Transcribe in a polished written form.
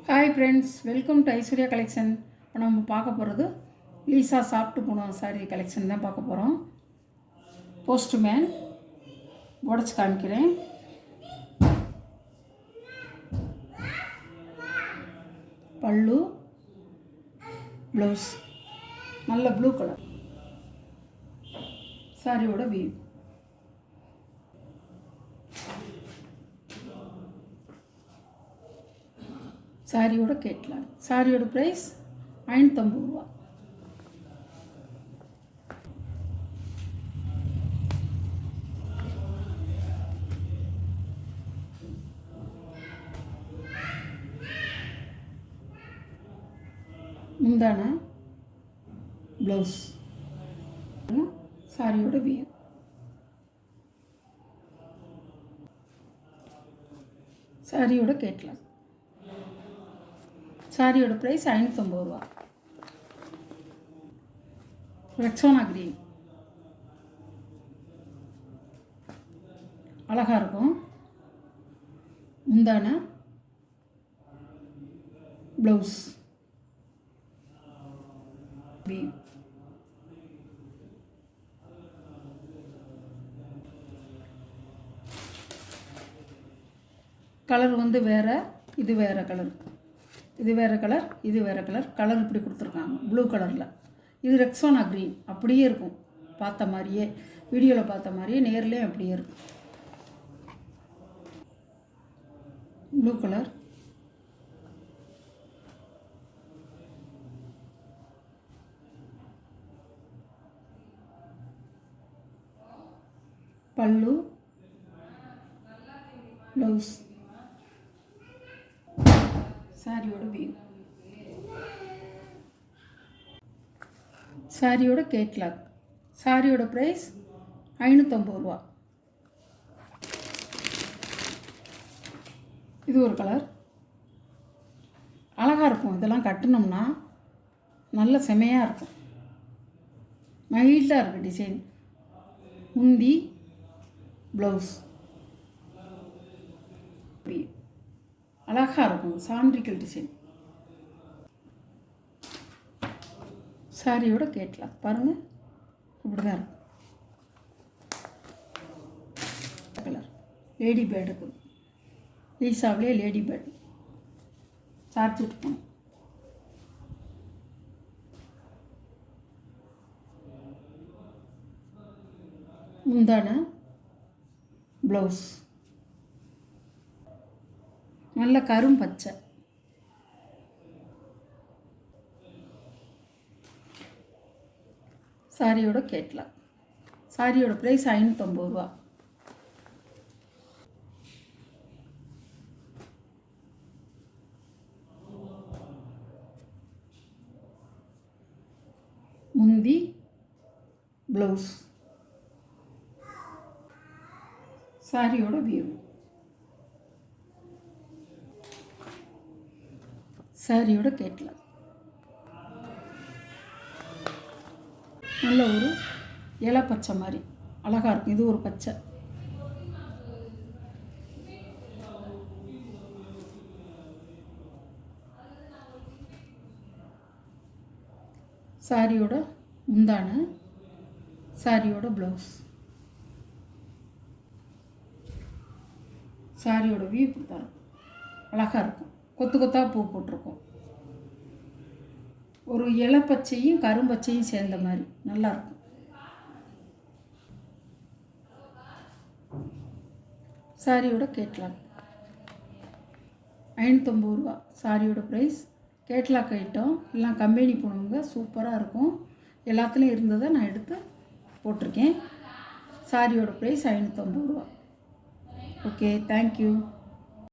Hi friends, welcome to Aishwarya collection. இப்போ நம்ம பார்க்க போகிறது லீசா சாப்பிட்டு போன சாரி கலெக்ஷன் தான் பார்க்க போகிறோம். போஸ்ட்மேன் உடச்சி காமிக்கிறேன். பல்லு, ப்ளவுஸ் நல்ல ப்ளூ கலர். சாரியோட வீவ். சாரியோட கேட்கலாம். சாரியோட ப்ரைஸ் 550 ரூபா. முந்தான ப்ளவுஸ், சாரியோட வியூ. சாரியோட கேட்கலாம். சாரியோட ப்ரைஸ் 550 ரூபா. ரெக்ஸோனா கிரீன் அழகாக இருக்கும். முந்தான ப்ளவுஸ் வீவ். கலர் வந்து வேறு, இது வேறு கலர், இது வேறு கலர், இது வேறு கலர். கலர் இப்படி கொடுத்துருக்காங்க ப்ளூ கலரில். இது ரெக்ஸோனா க்ரீன் அப்படியே இருக்கும், பார்த்த மாதிரியே, வீடியோவில் பார்த்த மாதிரியே நேர்லேயும் அப்படியே இருக்கும். ப்ளூ கலர், பல்லு, ப்ளவுஸ், சாரியோட வியூ. சாரியோட கேட்லாக். சாரியோட ப்ரைஸ் 550 ரூபா. இது ஒரு கலர் அழகாக இருக்கும். இதெல்லாம் கட்டினோம்னா நல்ல செமையாக இருக்கும். மைல்டாக இருக்குது டிசைன். முந்தி, ப்ளவுஸ் அழகாக இருக்கும். சாண்ட்ரிக்கல் டிசைன். சாரியோட கேட்கலாம். பாருங்கள், இப்படி தான் இருக்கும். கலர் லேடி பேர்டுக்கு, லீசாவிலே லேடி பேர்டு சார்ஜ் விட்டுக்கணும். முந்தான ப்ளவுஸ் நல்ல கரும் பச்சை. சாரியோட கேட்கலாம். சாரியோட ப்ரைஸ் 550 ரூபா. முந்தி, ப்ளவுஸ், சாரியோட வியூ. சாரியோட கேட்கலாம். நல்ல ஒரு இலை பச்சை மாதிரி அழகாக இருக்கும். இது ஒரு பச்சை. சாரியோட முந்தான, சாரியோட ப்ளவுஸ், சாரியோட வியூ தான் அழகாக இருக்கும். கொத்து கொத்தாக பூ போட்டிருக்கோம். ஒரு இலை பச்சையும் கரும்பச்சையும் சேர்ந்த மாதிரி நல்லாயிருக்கும். சாரியோட கேட்லாக் 550 ரூபா. சாரியோட ப்ரைஸ். கேட்லாக் ஐட்டம் எல்லாம் கம்பெனி போனவங்க சூப்பராக இருக்கும். எல்லாத்துலேயும் இருந்ததை நான் எடுத்து போட்டிருக்கேன். சாரியோட ப்ரைஸ் 550 ரூபா. Okay, thank you.